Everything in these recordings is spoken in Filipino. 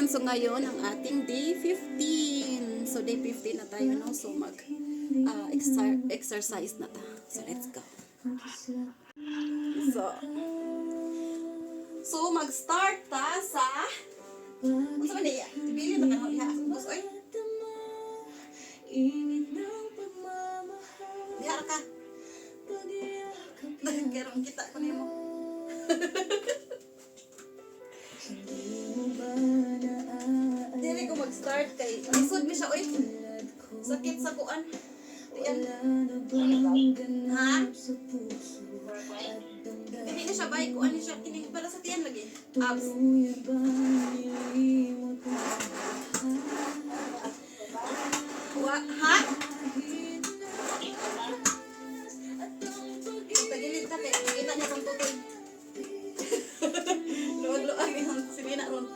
everyone, so ngayon ang ating day 15. So day 15 na tayo, no? So mag exercise na ta. So let's go. So mag-start ta sa ano sa maniya? Ibili na ka diha. Bus oy. Diha ka. Karon kita ko nimo. Dili ko mag-start kay lisod mi siya oy. Sakit sa kuan. Diyan. Ha? Hindi na siya bay kuan siya kini para sa tiyan lagi. Abs. Ha? Tagilid ta kay kita niya kung tutoy. Luwag-luwag yung sirina ron.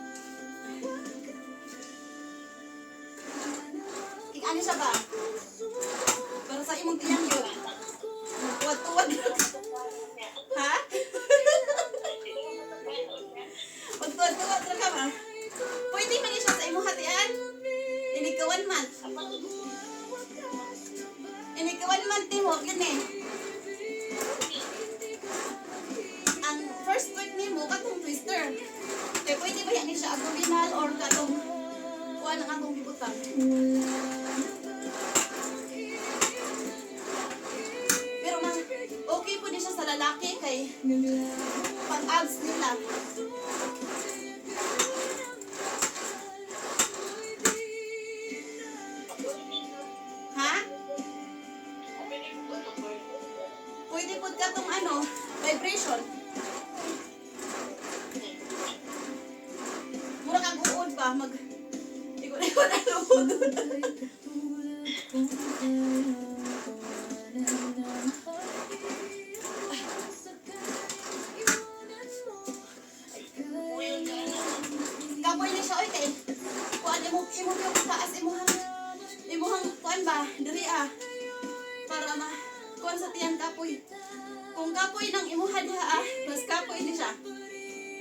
Ano siya ba? Para sa imong tiyan yun. Tuwad-tuwad. Ha? Pagtuwad-tuwad ka ba? Pwede man siya sa imong hatian? Inikawan man. Inikawan man, Timo. Yun eh. Ang first week ni mo, katong twister. Eh, pwede ba yan siya abdominal or katong kuha ng atong gibutang? Pero man, okay po din siya sa lalaki kay pang-abs nila. Ha? Pwede po katong ano, vibration. Mura kang uod pa, ikot-ikot ang luhod. Kapoy ni siya, oy, kay kuan imo yung taas, imuhang kuan ba, diri para kuan sa tiyan kapoy. Kung kapoy ng imuha diha mas kapoy ni siya.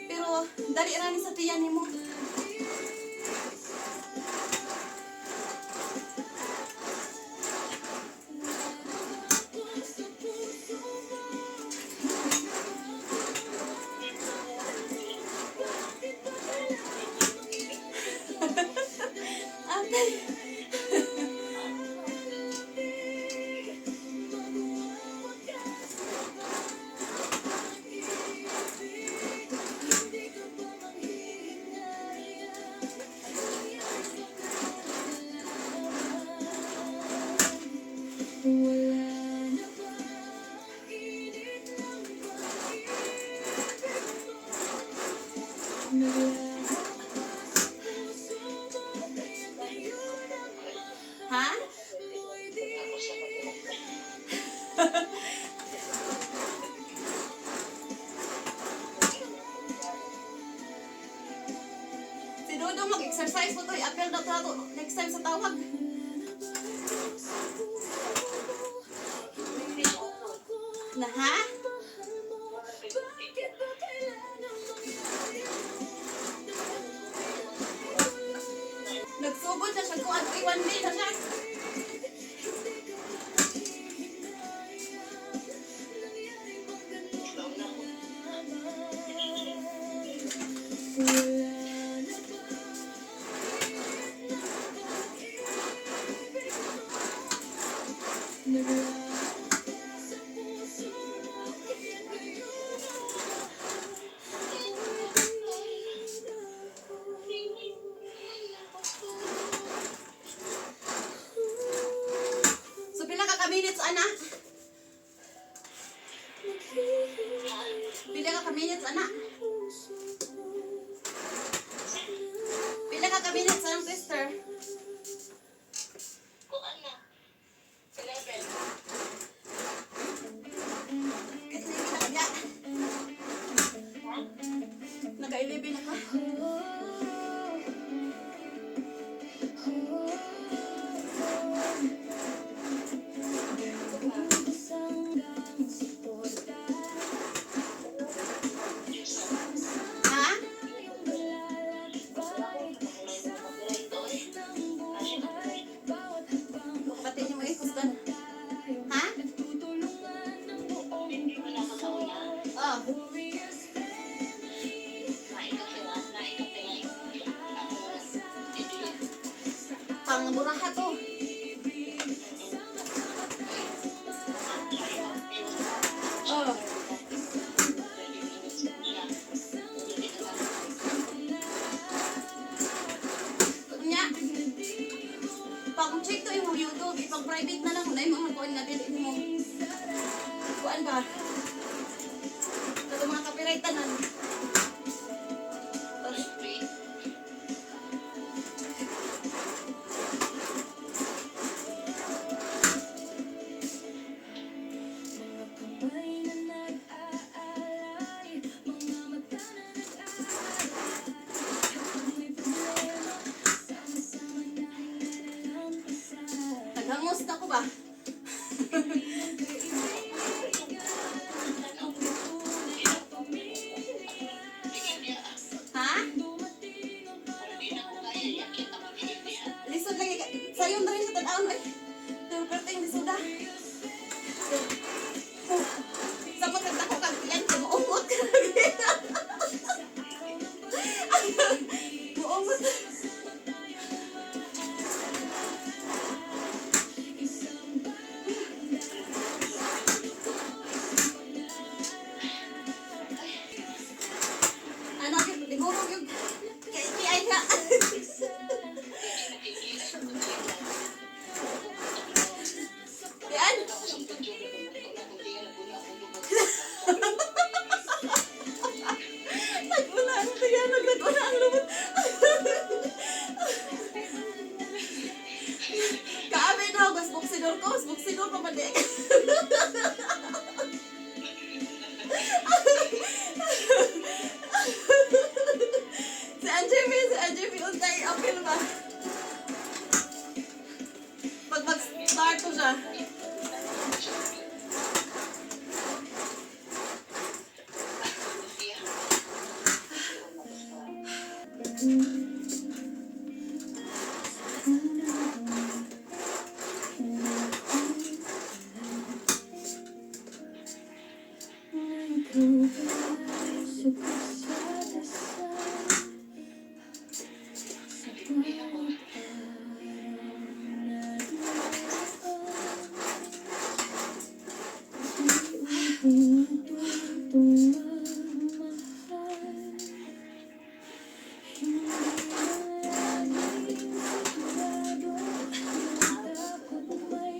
Pero dali ra ni sa tiyan nimo. Ha? Si Dodo mag-exercise po to. I-appeal daw to next time sa tawag. Na ha? Nagsugod na siya kung ano, 1 day na siya. mga buraha to. Oh. Nya. Pag-check to yung YouTube, ipag-private na lang kung na yung mga kuhan nga dili mo. Kuhan ba? Ito mga copyrightanan. Naghangos na ko ba? Ha? Lisod lagi ka. Sayo na rin sa tadaan ay. Pero perting lisod na. Samot na ako kag yan. Muumot ka lagi. Muumot. Anak yun, ligurog yung KPI nga. Yan. Nagmula ang tiyan, nagmula ang lumot. Kaamin na ako, buksidor ko, buksidor pa mali. Si Anjemi, untay, apil ba? Pag mag-start ko siya.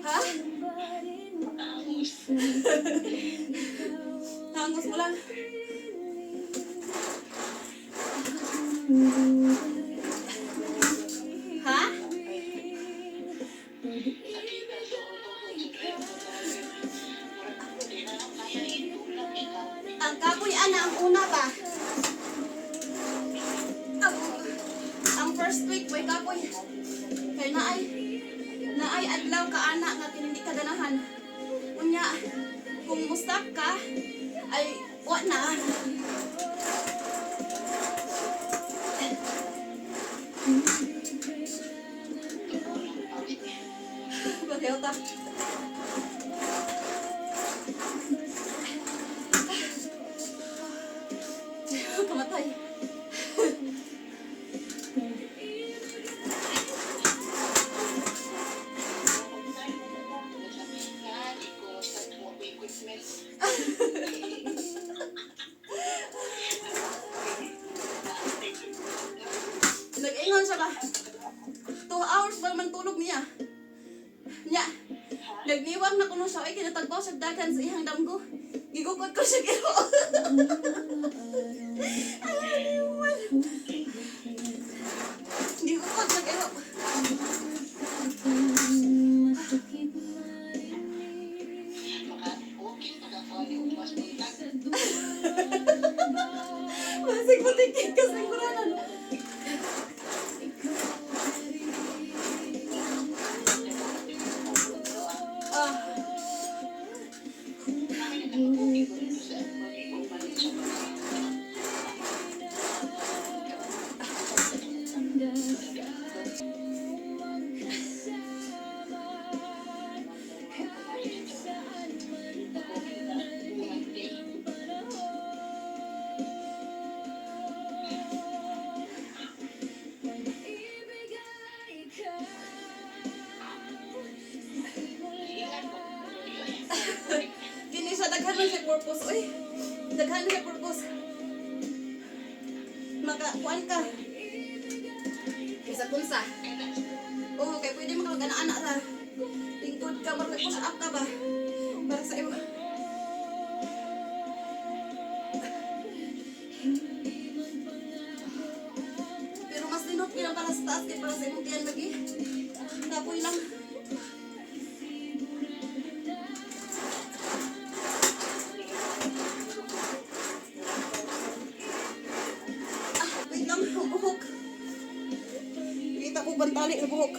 Ha? Hangos mo lang. Ha? Ang kapoy ana ang una ba? Ang first week boy kapoy. Kay naay adlaw ka ana nga hindi ka ganahan. Unya kung mustap ka ay wa na. Bagay ta. Kamatay. Nag-ingon siya ba? 2 hours ba man tulog niya? Nya, nagniwag na kuno siya ay kinatagbaw sa dagan sa ihang damgo. Gigukod ko siya kiro. Ay, niwag. Gigukod siya kiro. Masig matikit ka sa kuranan. purpose. Uy, daghan na purpose. Makakuan ka. Isa kunsa. Oo, kaya pwede makagana-anak ra. Tingkod ka, mag-push up ka ba? Para sa iyo. Pero mas linot bilang para sa taas kaya para sa imong tiyan lagi. Kapoy lang. Wait lang, ang buhok. Kita ko bantali sa buhok.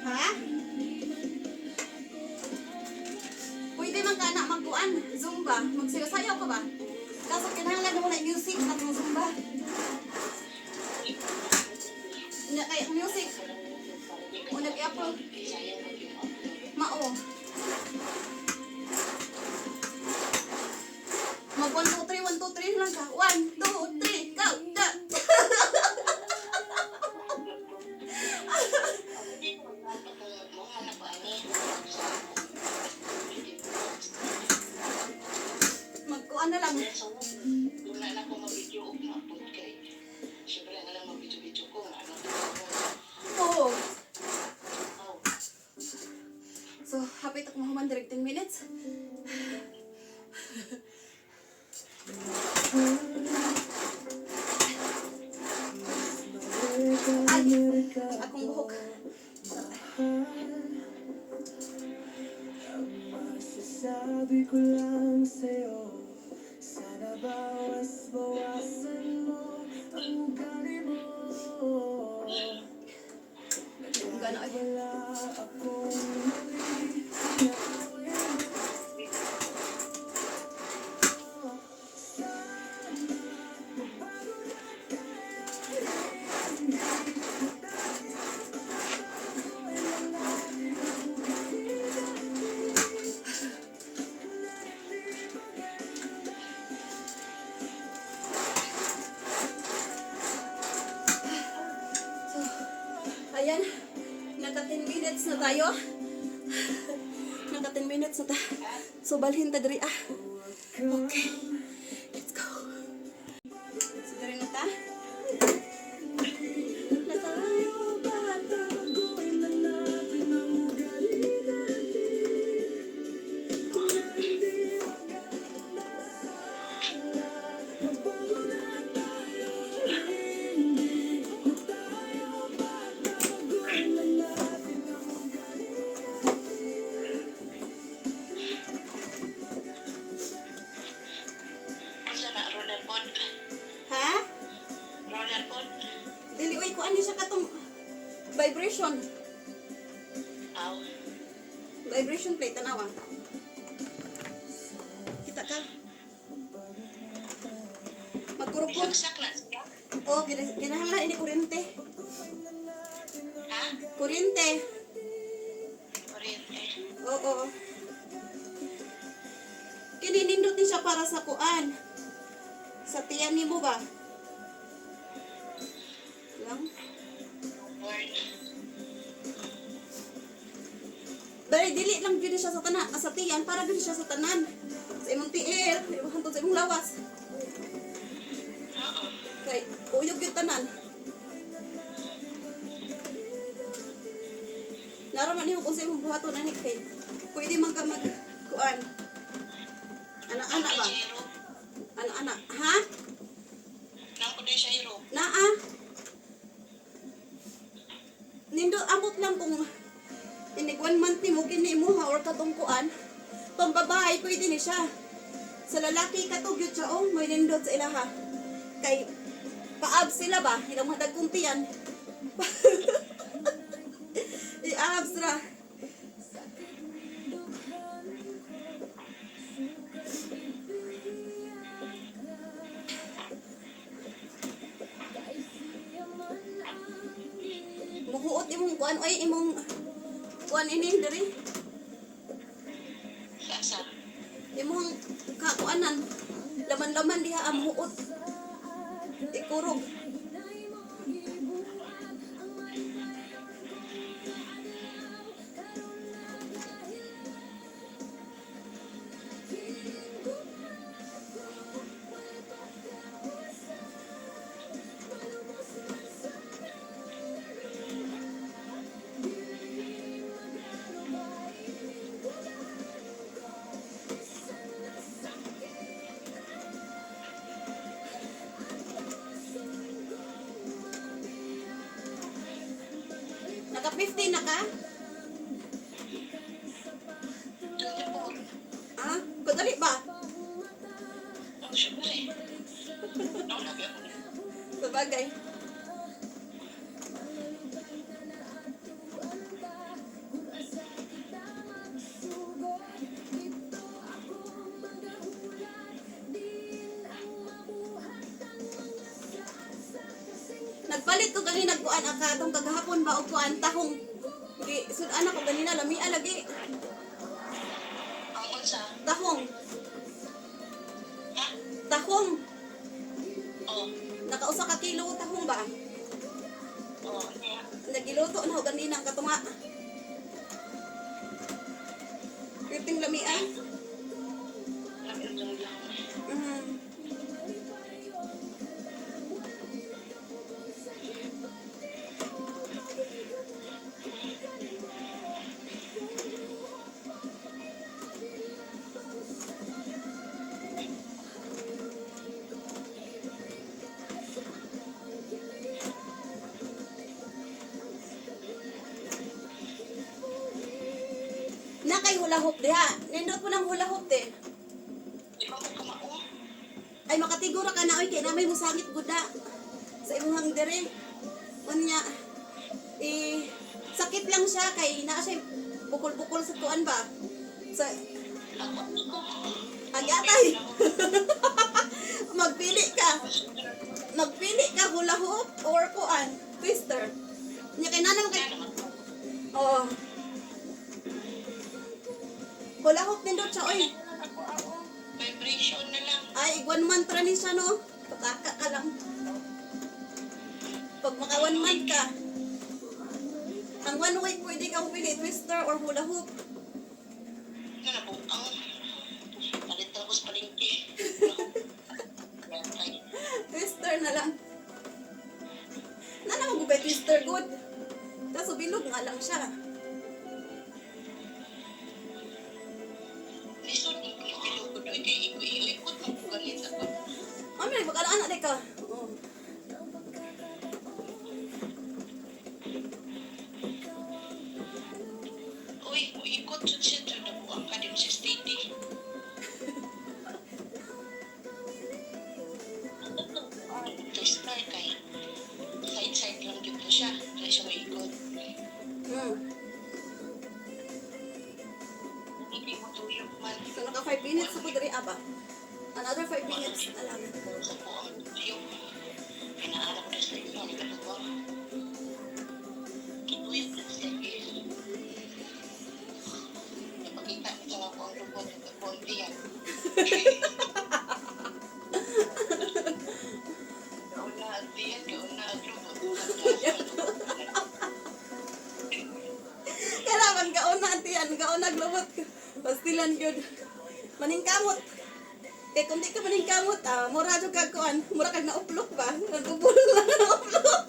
Ha? Pwede man ka na magkuan, Zumba. Magsayaw ka ba? Kaso kinahanglan mo na yung music at yung Zumba. Nya kay music. Una i-upload. Mao. Mag 1 2 3 1 2 3 lang ka. 1 2 3 go. Da. Magkuan na lang. Wala na akong mag-video o ma-upload kay. Siyempre nga lang mag-video ko. Ano? Oo. So, hapit ako mahuman direct 10 minutes. Ay, akong buhok. Sabi ko lang sa'yo, sana bawas-bawasan mo ang ugali mo. Gana ay. Wala akong mali na Ayan, naka 10 minutes na tayo. Naka 10 minutes na ta. So, balhin ta diri ah. Okay, let's go. So, diri na ta. Asa na roller pod? Ha? Roller pod? Dili, uy, kuan ni siya katong vibration. Aw. Vibration plate, tanawa. Kita ka. Magkurupot. Saksak na siya? Oh, kinahanglan ini kuryente. Ha? Kuryente. Oriente. Oo. Kininindot din siya para sa kuan. Sa tiyan ni mo ba? Lang. Lord. Dali, dili lang dito siya sa tanan, sa tiyan, para din siya sa tanan. Sa imong tiil, hantod sa imong lawas. Oo. Kay, uyog yung tanan. Naraman niyo kung sa imong buhaton, anik kay. Pwede man ka mag-kuan. Anak-anak ba? Hero. Anak-anak. Ha? Nang kundi siya hero. Naa. Nindo, amot lang kung inig 1 month ni mo, kinimuha or katungkuan. Pambabae, pwede ni siya. Sa lalaki, katugyot siya, oh, may nindot sa ilaha. Kay, paabs sila ba? Ilang madag kuntiyan. I-abs ra. imong kuan oy imong kuan ini diri. Sa Imong kakuanan laman-laman diha amuot. Ikurog. Naka 50 na ka? Ah, kadali ba? Siyempre. Naulabi ako. Sabagay. Nagpalit ko gani nagkuan aka tong kagahapon ba og kuan tahong di sudan ako ganina lamia lagi Ang unsa? tahong Ha? tahong Oh. nakausa ka kilo tahong ba Oh. Yeah. nagiluto na ako ganina katunga kiting lamia Labi lang lang. mm. Na kay hula hoop diha nindot po ng hula hoop de Di ba ko kumao? ay makatigura ka na oy kay namay musangit guda sa imong dire unya sakit lang siya kay naa siya bukol-bukol sa tuan ba sa Ako ko. agatay magpili ka hula hoop or kuan twister nya kay nanang kay oh hula hoop nindot siya oy Vibration na lang. ay igwan mantra ni siya no pataka ka lang pag maka 1 month ka ang 1 week pwede kang pili twister or hula hoop Nalabukang. Palit tapos palingki. Yan, twister na lang na naman gubay twister good kaso bilog nga lang siya Lisod mo kung pilukod. Uy, kay ikot mo kung galit ako. mami nagpakalaan na ka oh. Uy, ikot sa siya. Nabuang ka din sa steady. Ito start kay side-side lang dito siya. Kaya siya maikot. Hindi mo tuyok man. So naka 5 minutes ako diri aba another 5 minutes na lang Sa po ang tuyok. Pinaalam ko na sa inyo. Hindi ka tuwang. Kituyok lang siya. Napakita mo sa ako ang lubot ng kaponti yan. Gaon na ang tiyan. Gaon na ang lubot. kailangan gaon na antian gaon naglubot pastilan gyud maningkamot kay kung di ka maningkamot mura jud kag kuan mura kag nauplok ba nagubol lang na uplok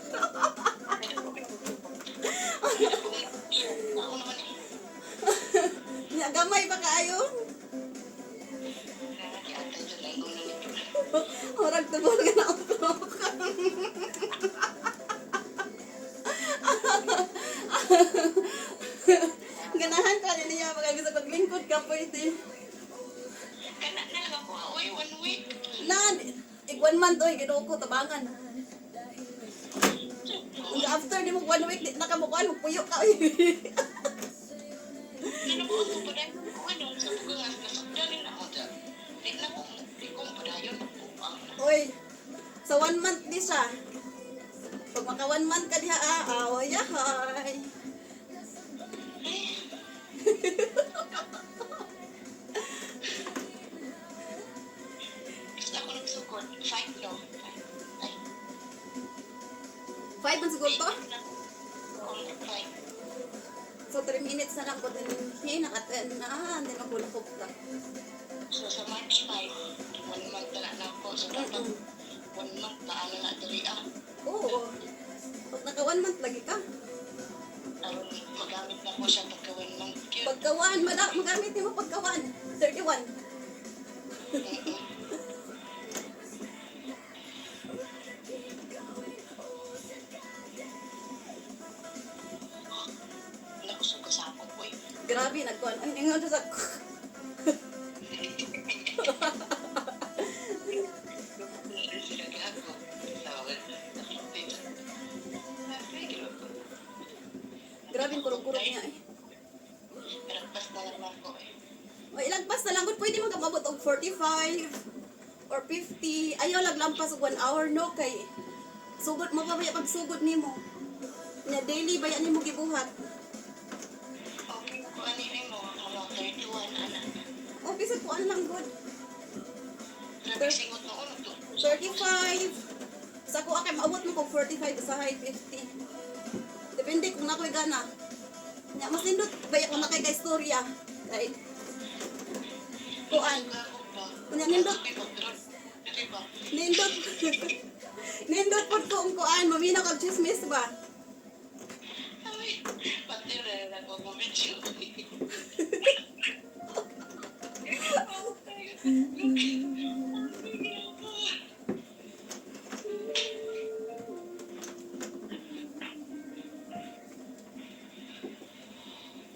Ako naman eh. nya gamay ba kaayo Nakakiyatay sa linggo na nito. murag tubol ka na uplok ganahan ka niya pag sa paglingkod ka pwede Kana na lang ako. Uy, 1 week. na igwan man to ginuko tabangan Hanggang after di mo 1 week di na ka mukuan magpuyo ka Nanabuan ko pa dahil kung ano sa bugangan. Nasagdanin ako dyan. Di na ko. Di ko pa dahil. Nagpupang na. Oy, sa 1 month di siya. Pag maka 1 month ka diha awayahay. Gusto ako nagsukod. 5 no? Ay, 5 man siguro to? Oo, 5. So 3 minutes na lang ko din naka-10 na, hindi makulakop ka. So sa March 5, 1 month na lang ako. So dapat 1 month na ano na dali Oo. Pag naka 1 month lagi ka. Magamit na ko siya pagka 1 month. Cute. Pagkawan, magamit mo pagkawan. 31. Nakusog ka sa ako po eh. Grabe, nagkuhan. Ang ingon sa grabe yung kurong-kurong niya eh. Nagpas na lang ako eh. O ilagpas na lang kung pwede magkamabot og 45 or 50. Ayaw laglampas og 1 hour no kay sugod mo pa ba pag sugod nimo. Nya daily ba yan nimo gibuhat? Okay, kung ano yun mo, mga 31, anak. O bisag ko lang good. Grabe singot na uno to. 35. Sa ko akay maabot mo kog 45 sa high 50. Depende kung nakoy gana. Nya mas nindot ba kung nakay ka istorya. Right? Kuan. Kunya nindot Diba? nindot nindot pod ko ang kuan mamina kag chismis ba? Ay, pati rin ako video.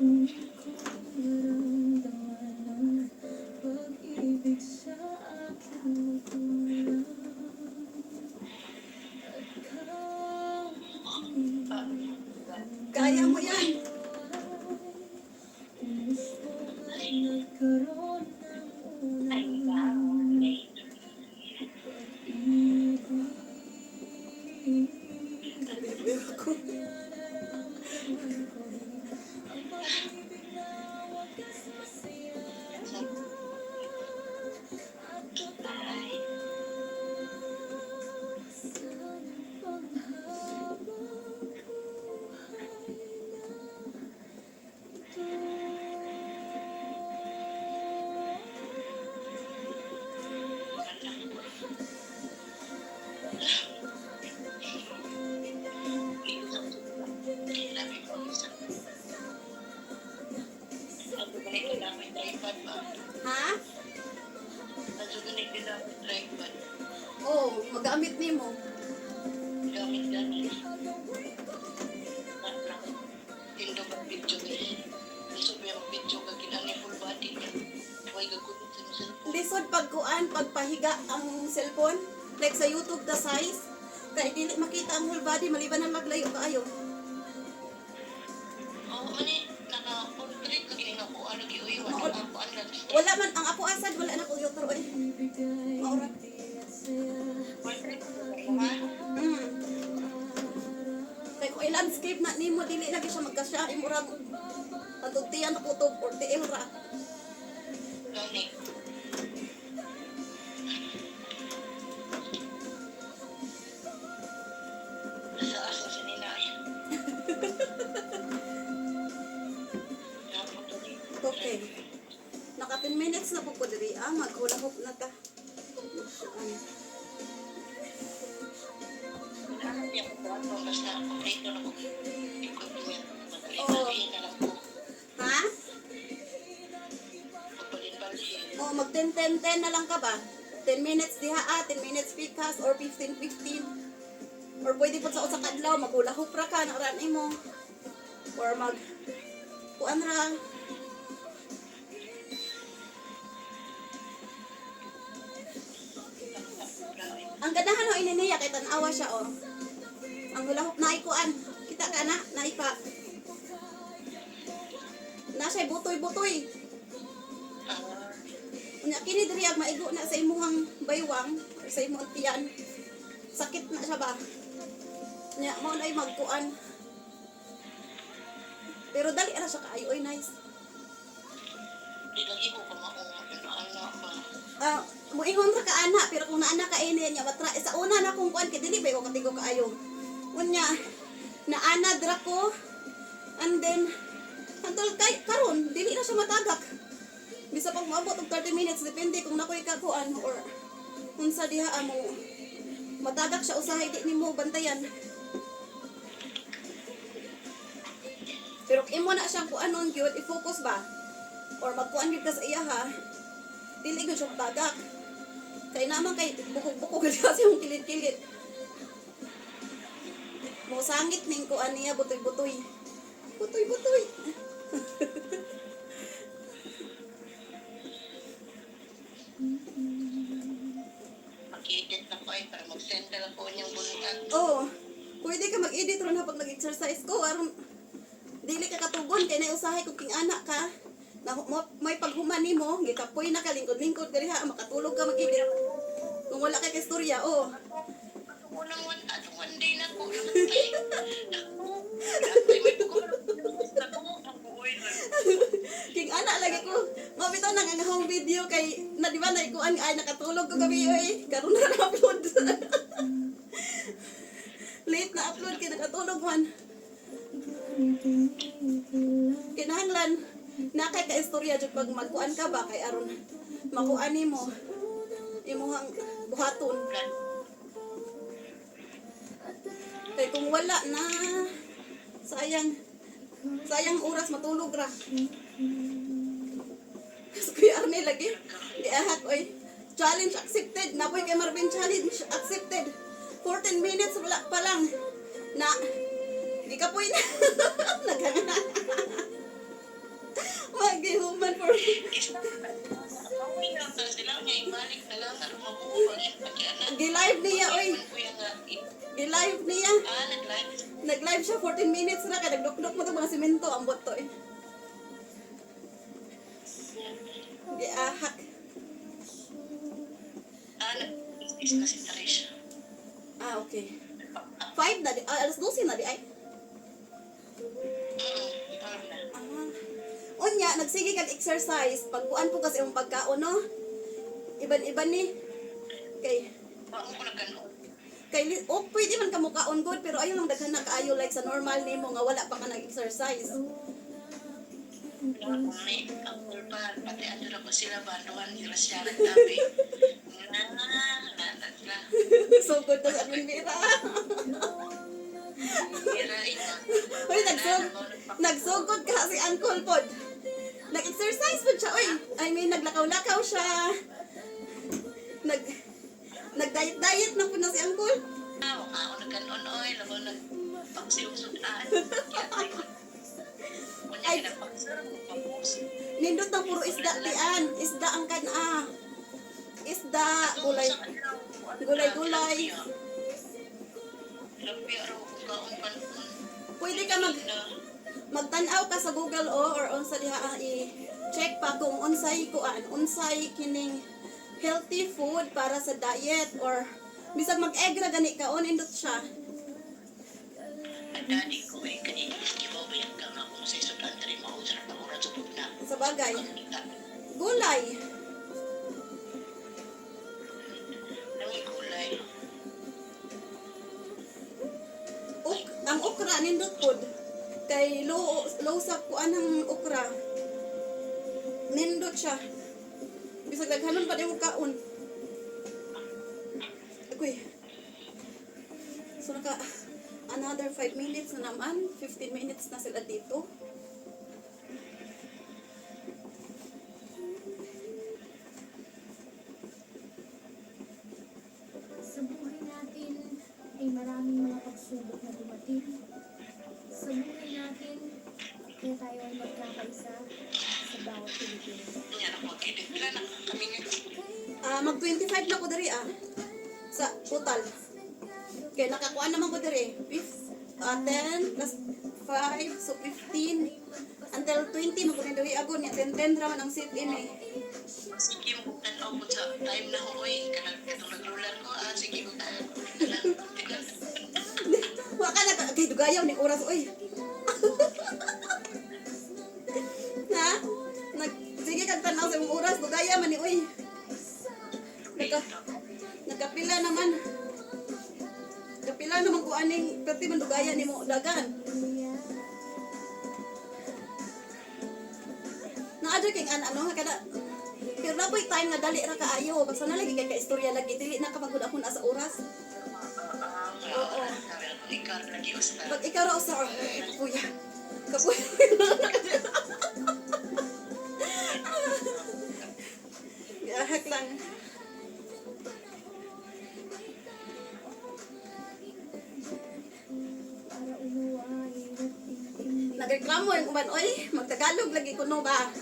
Hindi ko naramdaman ang pag-ibig sa aking magulang. At Kaya mo yan. gusto at nagkaroon ng unang Ha? Tripod. Oh, magamit nimo. Gamit-gamit. Tindo ka video eh. Gusto mo yung video ka ginani full body niya. Huwag gagunod sa cellphone. Lisod pagkuan pagpahiga ang cellphone like sa YouTube the size kay dili makita ang whole body maliban na maglayo kaayo. Oo, mani, naka-portrait ka ginina ko. Ano giuiwan? Wala. Ako, ano lang. Wala man ang apo asad wala na ko yutro eh. Maura. Portrait ka ba? Kay kung i-landscape na nimo dili lagi siya magkasya imura patugtiyan ko to 40 euro. Gani. Nasa asa sa ninay. Dapat to ni. Okay. Naka 10 minutes na po ko diri magkulahop na ta. Wala na niya ko po. Basta kompleto na ko. Equipment. Oo. Magbalin na lang ko. Ha? Magbalin-balin. O mag 10-10-10 na lang ka ba? 10 minutes diha 10 minutes pikas or 15-15. Or pwede po sa usa ka adlaw magulahop ra ka na ran imo. Or mag kuan ra. Ang ganahan o ininiya kay tan-awa siya o. Ang hulahop na ikuan. Kita ka na, naipa. Na siya butoy-butoy. Unya kini diri ag maigo na sa imuhang baywang or sa imong tiyan. Sakit na siya ba? Nya mo na magkuan. Pero dali ra siya kaayo, oy nice. Di lagi ko ka maunga, anak ba? Muingon ra ka ana, pero kung naana ka ini nya matra sa una na kung kuan kay dili ba ko katigo kaayo. Unya naana dra ko and then until kay karon dili na siya matagak. Bisa pag moabot og 30 minutes depende kung nakoy kakuan or unsa diha mo matagak siya usahay di nimo bantayan. Pero kung imo na siyang kuanon gyud i-focus ba or magkuan gyud ka sa iya ha. Dili gyud siya tagak. Kay naman kay bukog-bukog kasi yung kilid-kilid. Mo sangit ning kuan niya butoy-butoy. Butoy-butoy. Mag-edit na ko ay para mag-send na lang ko niyang bulitan. Oo. Pwede ka mag-edit ron ha pag nag-exercise ko aron dili ka katugon kay nausahay kung king anak ka. Na may paghuman nimo, gikapoy na ka lingkod-lingkod diri ha makatulog ka mag-edit. Kung wala kay istorya, oh. Unang one day na ko. Ako, may pagkulang ang buhay lang. King anak lagi ko. Mabitaw nang ang home video kay na di ba na ikuan ay nakatulog ko gabi oy. Karon na upload. Late na upload kay nakatulog man. Kinahanglan na kay ka-istorya jud pag magkuan ka ba kay aron makuan nimo imuhang buhaton. Kay kung wala na sayang oras matulog ra. So kuya Arnel lagi diahat oy. Challenge accepted. Napoy kay Marvin challenge accepted. 14 minutes wala pa lang na di ka poy na. Naghanga. Mag-human for Pauwi na sa sila niya ibalik na lang at mabubuhan yung pagkana. gi-live niya oy. Kuya nga, Gi-live niya. nag-live. Nag-live siya 14 minutes na kaya nagdok-dok mo 'tong mga semento ang boto eh. Giahak. Nag-is na si Tarisha. Okay. 5 na di, alas 12 na di ay. Parang na. Unya, nagsige kag exercise. Pagkuan po kasi yung pagkaon, no? Iban-iban ni. Kay, Baka ko nagkano. pwede man ka mukaon good, pero ayaw lang daghan na kaayo like sa normal nimo nga wala pa ka nag-exercise. May angkol pa, pati ano na ko sila ba, doon nila siya nagtabi. Na. So good na sa Mira. Mira, ina. Uy, nagsugod ka si Uncle Pod. Nag-exercise po siya, uy. I mean, naglakaw-lakaw siya. Nag-diet-diet na po na si Uncle. Ako nagkanon, oy, labo nagpagsiusudaan. Kaya tayo. Kunya Ay. kinapagsaram ko pag-post. Nindot ng puro isda, tian. Isda ang kana. Isda, gulay-gulay. Labi araw ko kaon panahon. Pwede ka magtanaw ka sa Google or unsa diha i-check pa kung unsay kining healthy food para sa diet or bisag mag-egg ra gani kaon indot siya. Ang daddy ko ay kanina, ibaw ba yung kama kung sa isudan tari mausap na oras sa na. Sa bagay, Kanina, gulay. ang gulay. Ang okra nindot pod kay low sa kuan ang okra. Nindot siya. Bisag daghanon pa yung kaon. Agoy. So another 5 minutes na naman. 15 minutes na sila dito. Sa buhay natin ay maraming mga pagsubok na dumating. Sa buhay natin, kaya tayo ay magkakaisa sa bawat Pilipino. Yan ako mag-edit na kami nga. Mag 25 na ko diri sa total. Kaya nakakuha naman ko diri. 10 plus 5 so 15 until 20 mo ko diri agon ya 10 ra man ang sit in eh. Sige mo kung tanaw ko sa time na ko, oy, katong naglulan ko, sige ko tayo. dugayaw ni oras oy. Ha? Sige kag tanaw sa imong oras dugaya man ni oy. Nagkapila naman. Kapila naman ko aning perti man dugaya nimo dagan. Naadyo king ano kada pero napoy time nga dali ra kaayo basta na lagi kay ka istorya lagi dili na kapagud ako na sa oras. Oo. Ikaw lagi usta. Pag ikaw ra usa kapuya. Kapuya. Gahak lang. Para umuwi at tingin. Nagreklamo yung uban, oy, magtagalog lagi kuno ba?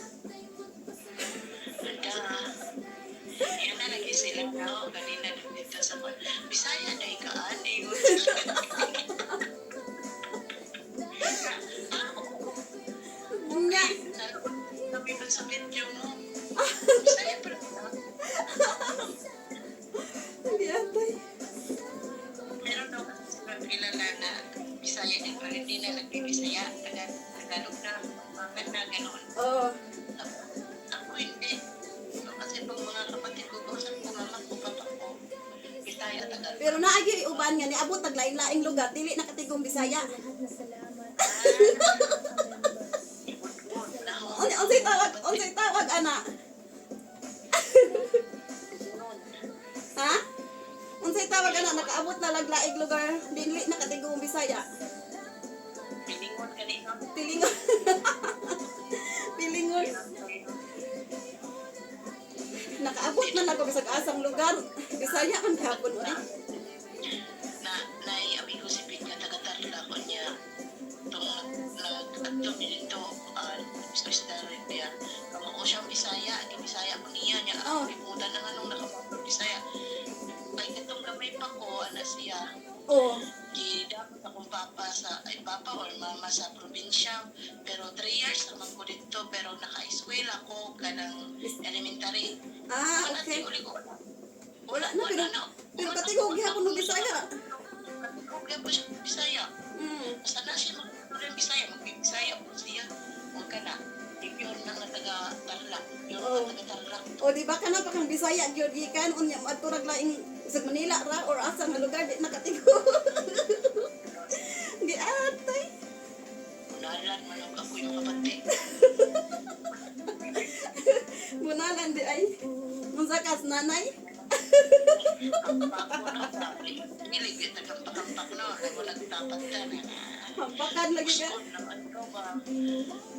Yan na lagi sila na kanina dito sa Bisaya na ikaan. Nga. Sabi ko sa video mo. Bisaya pa rin. Hindi atay. Meron daw kasi silang kilala na Bisaya din pa rin din na nagbibisaya. Tagalog na. Bakit na gano'n? Oo. Ako hindi. So, kasi pag mga kapatid ko, kausap ko, mama ko, papa ko, Bisaya, Tagalog. Pero naagi uban nga niabot taglain-laing lugar, dili nakatigong Bisaya. Lahat na salamat. Unsay tawag ana? Ha? Unsay tawag ana nakaabot na laglaing lugar, dili nakatigong Bisaya. Pilingon kanina. Pilingon. Pilingon. Nakaabot na ako sa asang lugar. Bisaya man gahapon oy. Naiabi ko si Pink na taga-Tarla ko niya. Nag-agto nito, Swiss Arabia. Kamao siyang Bisaya, di Bisaya ko niya. Oh. Pimutan na nga nung nakapagod Bisaya. Kaya itong gamay pa ko, siya. Oh. Gidapot akong papa or mama sa probinsya. Pero 3 years naman ko dito. Pero naka-eskwela ako kanang elementary. Ah, okay. Uli ko. Wala na pero katigog gihapon ng Bisaya. Katigog gihapon siya ng Bisaya. Basta na siya mag-Bisaya Bisaya. Mag-Bisaya po siya. Huwag ka na. Pure na nga taga-Tarla. Pure Oh. na taga-Tarla. O di ba kana pa kang Bisaya gyud gikan unya adto raglaing sa Manila ra or asa nga lugar di nakatigo. Di atay. Unalan man ako yung kapatid. Bunalan di ay. Unsa kas nanay? Ang bako na sabi. Nilig tagampak-ampak na. Walang tapat ka na. Hampakan lagi ka. Gusto naman ko ba?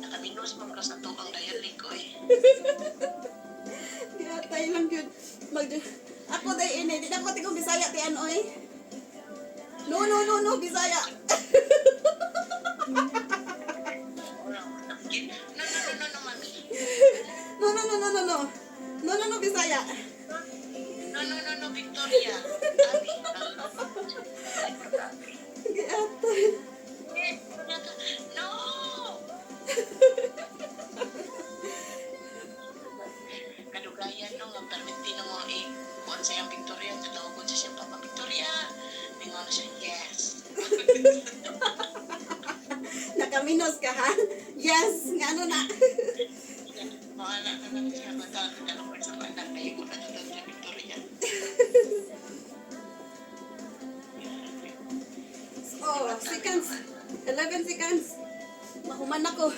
Nakaminos mo ka sa tukang dialect ko eh. Di atay lang gyud. Ako day ini di na ko tigong Bisaya ti anoy. No Bisaya. No, mami. No Bisaya. No, Victoria. Di atay. No! Kadugayan no, nga permitti na mo kuhan sa iyang Victoria, tatawag ko siya Papa Victoria. Ningon na siya, yes. Nakaminos ka ha? Yes, ngano na. Mahala na lang siya, matawag na lang sa anak, kayo ko na tatawag siya Victoria. Oh, seconds. 11 seconds. Mahuman ako.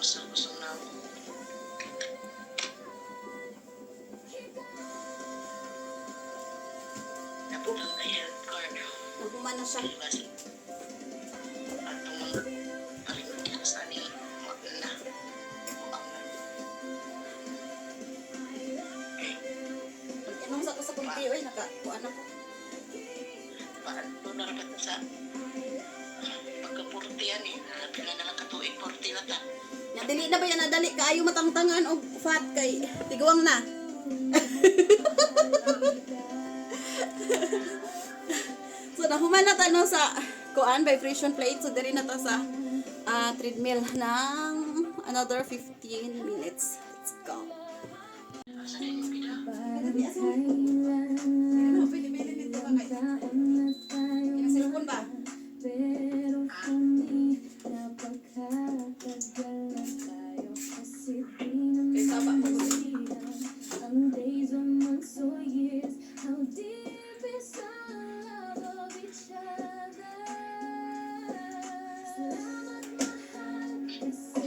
Gusto na ako. Naputang na health card. Mahuman na siya. Pag-inom sa ko sa kumpi, oy, nakakuan ako. Pagka-portian pila nakakatuig 40 na ta. Nadili na ba yan? Nadali kaayo matangtangan o fat kay tiguang na. So nahuman na tayo sa kuan vibration plate. So diri na ta sa treadmill ng another 15 minutes. Let's go. Sa din yung pila. Parang kailan Yung cellphone ba? Pero kami napagkatagal na tayo kasi di naman Kay Saba mo ko. ang days or months or years. How deep is our love of each other? Salamat mahal kasi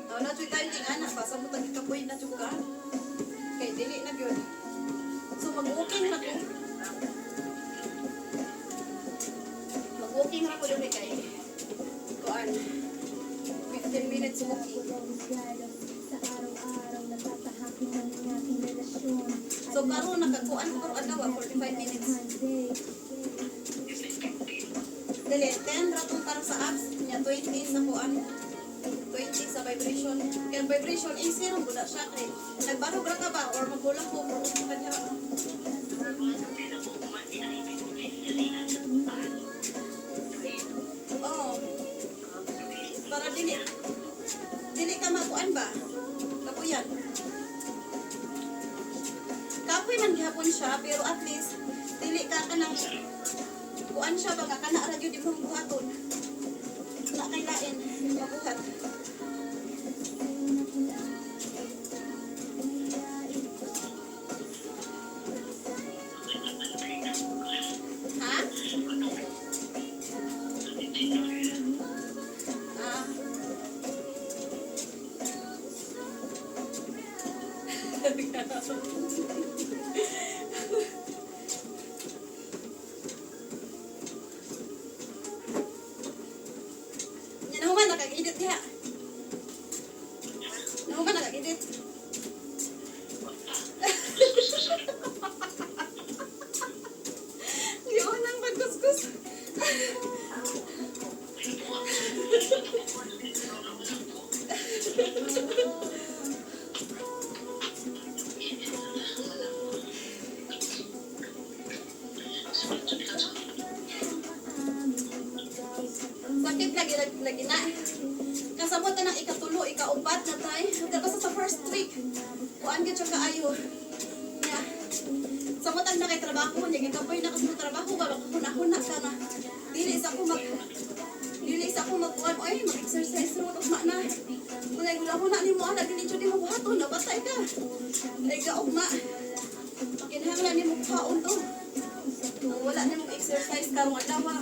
Oh, na tuwi tayo ting anak pa. Sa mutang ikapoy na tsuga. Kay dili na yun. So mag-walking na ko. Mag-walking na ko doon kay. Kuan. 15 minutes walking. sa araw-araw natatahakin ang ating relasyon. So karon nakakuan ko karon adlaw 45 minutes. Dili 10 ratong para sa apps nya 20 sa kuan. 20 sa vibration. Kaya vibration easy ron buda siya kay nagbarog ra ka ba or magulang ko pero kanya. Oh. Para dili ka makuan ba? Kapuyan. Kapoy man gihapon siya pero at least dili ka kanang kuan siya ba nga kana ra gyud imong buhaton. Na kay lain mabuhat. Ha? Ah. Yan naman nakag-edit diha. Naman nakag-edit. Yun ang pagkuskus. Sakit lagi na. Kasabot na ng ikatulo, ikaupat na tayo. Basta sa first week, kuan ka siya kaayo. Yeah. Samot ang na kay trabaho niya, gikapoy na kasi trabaho ba, makahuna-huna ka na. Dili sa ako magkuhan, oy, mag-exercise ro, tugma na. Kung nagulahuna ni mo, dili siya di mo buhaton, nabatay ka. Ay kaugma. Kinahanglan ni mo kaon to. Wala na mong exercise karong adlaw.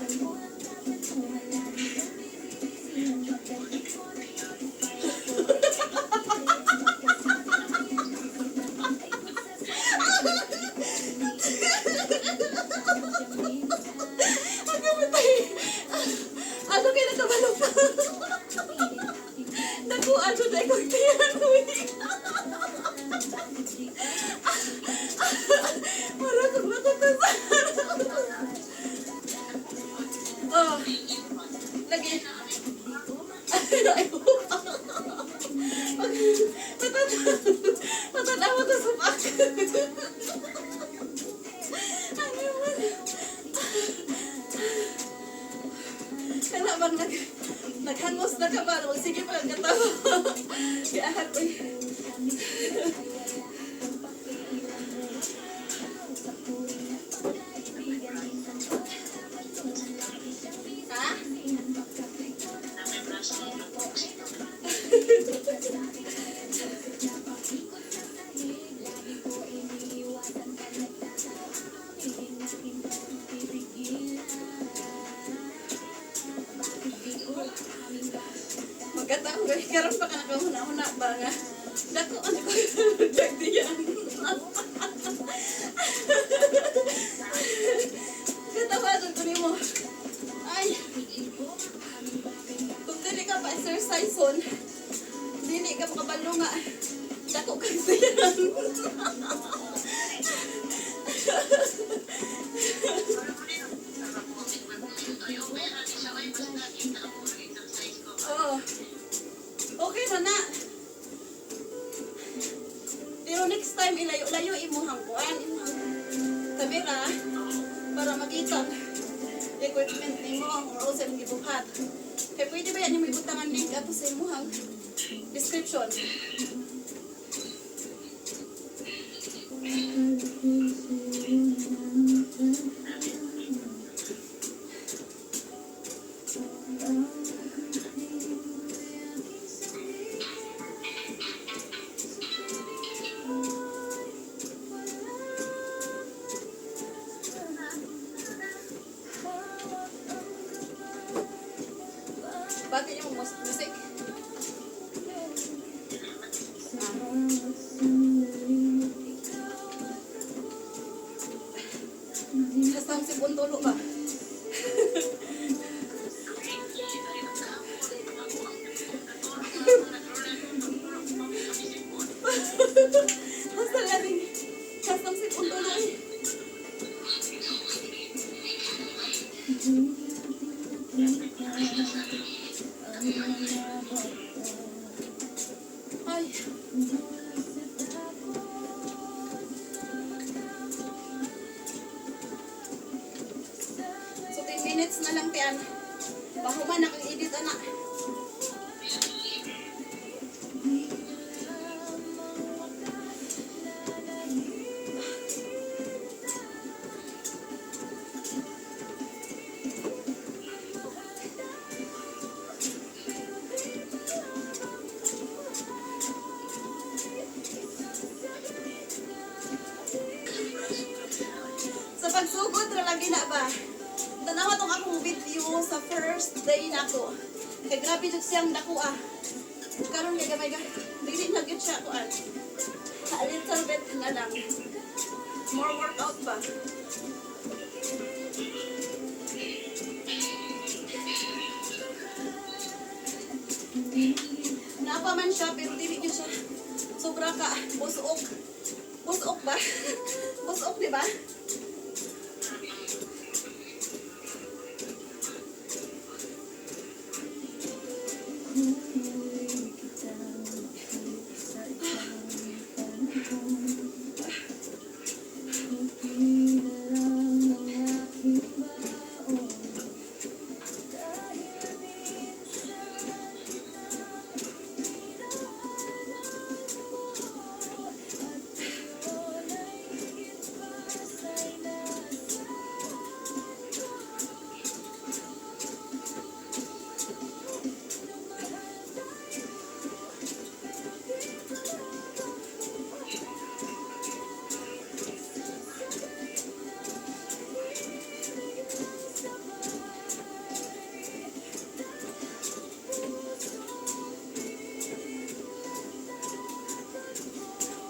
Ano kayo nagkabalo pa? Nakuha ko na ikong tiyan. Para kong nakutasan. Oh. Lagi. Patatawa to sa back. Ano man. Kana bang naghangos na ka ba? Sige pa lang katawa. Kaya hatoy. Ha? Magkataong gawin karoon pa ka nakahuna-huna ba nga? Dako, ano ko diyan? Katawagan ko ni mo. Ay! Kung dili ka pa exercise on, dili ka makabalo nga. Dako ka diyan. Oh. Okay na na. Pero next time ilayo-layo imuhang kuan, imong kamera para makita equipment nimo or sa imong gibuhat. Kaya pwede ba yan yung may butangan link ato sa imong description. Bakit yung music? Hastang si Puntulo ba? Hasta labing hastang si Puntulo eh. Ay. So 10 minutes na lang tiyan. Bahuman nakang-edit anak. Sa pagsugod ra lagi na ba? Tanawa tong akong video sa first day na ako. Kay grabe jud siyang dako ah. Karon kay gamay dili na gyud siya kuan. A little bit na lang. More workout ba? Naapa man siya pero dili gyud siya sobra ka busok. Busok ba? Busok di ba?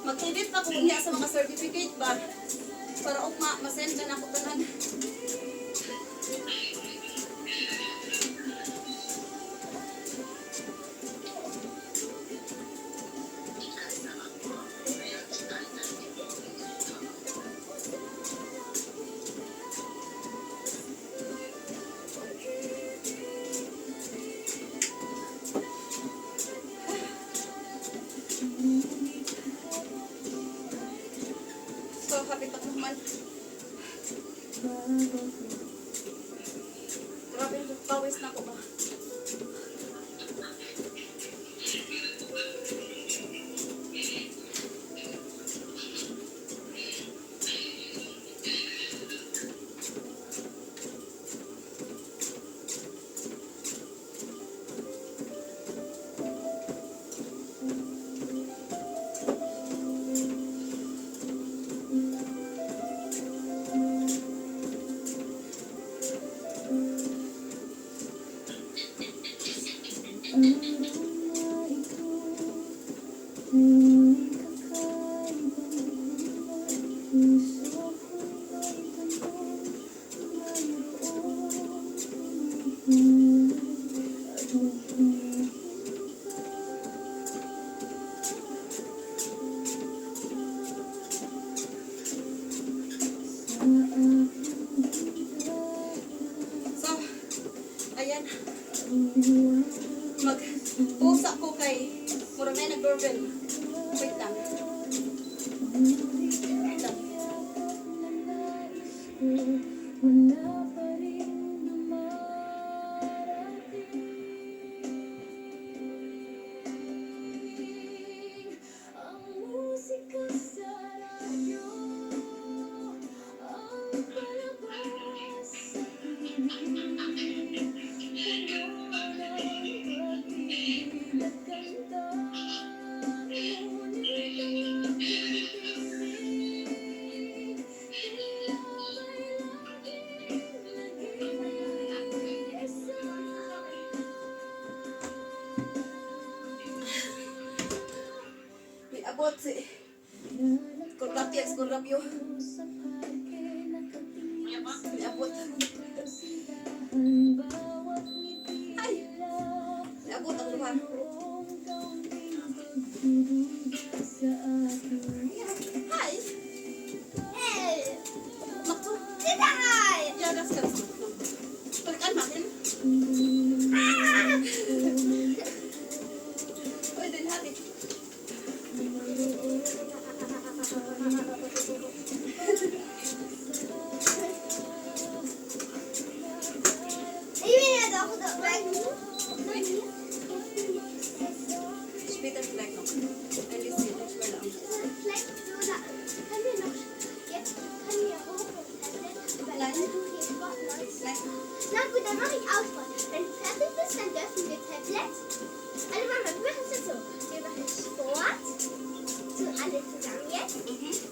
Mag-edit na ko niya sa mga certificate ba? Para ugma, masend na ako tanan. So, kapit ako naman. Grabe, pawis na ako ba? So, ayan. Mag-pusa ko kay murang na nag-doorbell. Wait lang. Wait lang. Skorpio. Kuya ba? Niabot. Ay! Niabot ang luha. Hi! Nakto. Ya, das kannst du. Balikan natin. Uy, din hati. Später vielleicht noch. Ein bisschen, ich will auch. Na gut, dann mache ich auch Sport. Wenn du fertig bist, dann dürfen wir Tablet. Also Mama, wir machen es jetzt so. Wir machen Sport. So alle zusammen jetzt.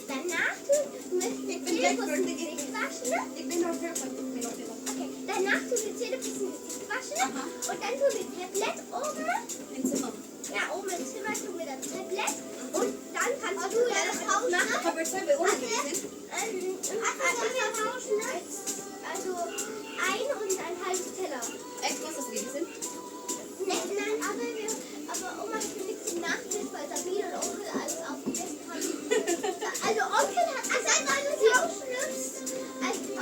Danach müssen wir Zähne putzen, Gesicht waschen. Ich bin noch für 5 Minuten noch. Okay, danach tun wir Zähne putzen, Gesicht waschen. Aha. Und dann tun wir Tablet oben. Im Zimmer. Ja, oben im Zimmer tun wir das Tablet. Und dann kannst du ja das Haus machen. Aber zwei bei uns gewesen. Also ein und ein halbes Teller. Echt, was ist gewesen? Nein, aber Oma hat ein bisschen Nachtisch, weil Sabine und Onkel alles aufgegessen haben. Also Onkel hat gesagt,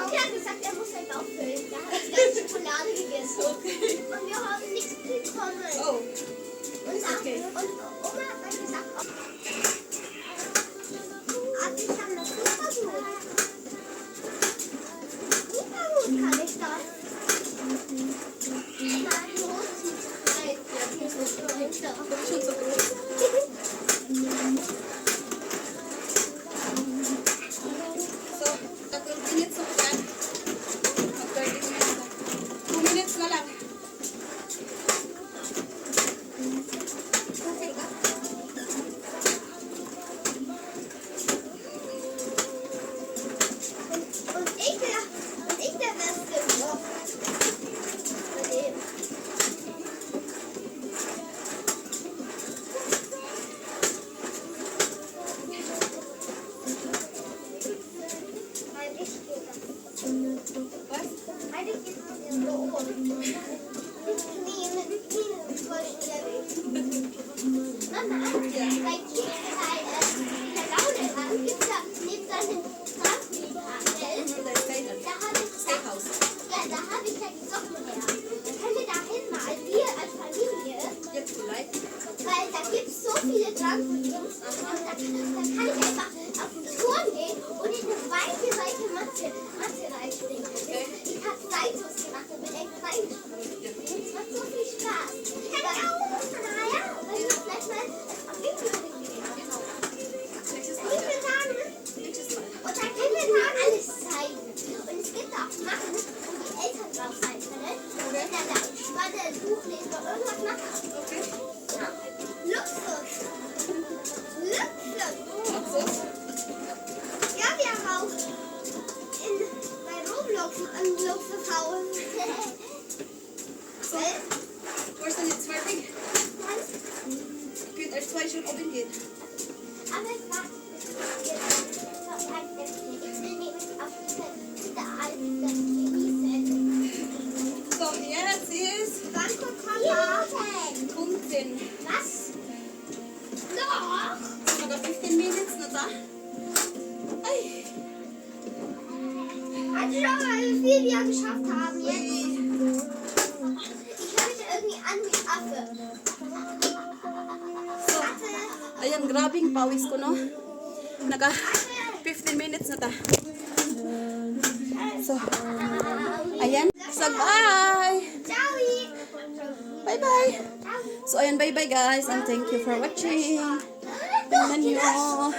Onkel hat gesagt, er muss seinen Bauch füllen. Da hat er die ganze Schokolade gegessen. Okay. Und wir haben nichts bekommen. Oh, Und okay. Oma hat dann gesagt, ich kann das super gut. Super gut kann ich das. Nein, los, nein. Ja, das ist schon so groß. So, da kommt die nicht so gern. Noch 30 Minuten. 2 minutes na lang. Okay, ka? Und ich der Beste im Job. Was? Eigentlich ist es so hoch. Mit Knien ist voll schwierig. Mama, bei der Gaunerland gibt es da neben seinem Trampolinpark, Der Steiner. Steakhouse. da habe ich ja die Socken her. Dann können wir da hin mal, wir als Familie, Jetzt vielleicht. weil da gibt es so viele Trampolins. Und da kann ich einfach auf den Turm gehen und in eine weite Matte reinspringen. Ich habe Saltos gemacht und bin echt reingesprungen. Und es macht so viel Spaß. Naja, wenn wir vielleicht mal auf Winkelring gehen. Genau. Nächstes Ich Mal. will sagen, Nächstes Mal. und dann können wir da alles zeigen. Und es gibt auch Sachen, wo die Eltern drauf sein können. Und wenn dann da entspannt ein Buch lesen oder irgendwas machen. Okay. Ja. Luxus. Luxus. Luxus. Ja, wir haben auch bei Roblox ein Luxushaus. So, wo ist denn jetzt fertig? Könnt euch 2 schon oben gehen. Aber es war ich will nämlich auf diese alte genießen. So, jetzt ist Danke, Papa. Punkten. Was? Doch. Noch 15 minutes na da. Ay. Also schau mal, wie viel wir geschafft haben jetzt. Uy. Ich höre mich irgendwie an wie Affe. So, ayan, grabing pawis ko, no? Naka 15 minutes na ta. So, ayan. So, bye! Ciao. Bye-bye! Ciao. So, ayan, bye-bye guys. And thank you for watching. Tingnan nyo.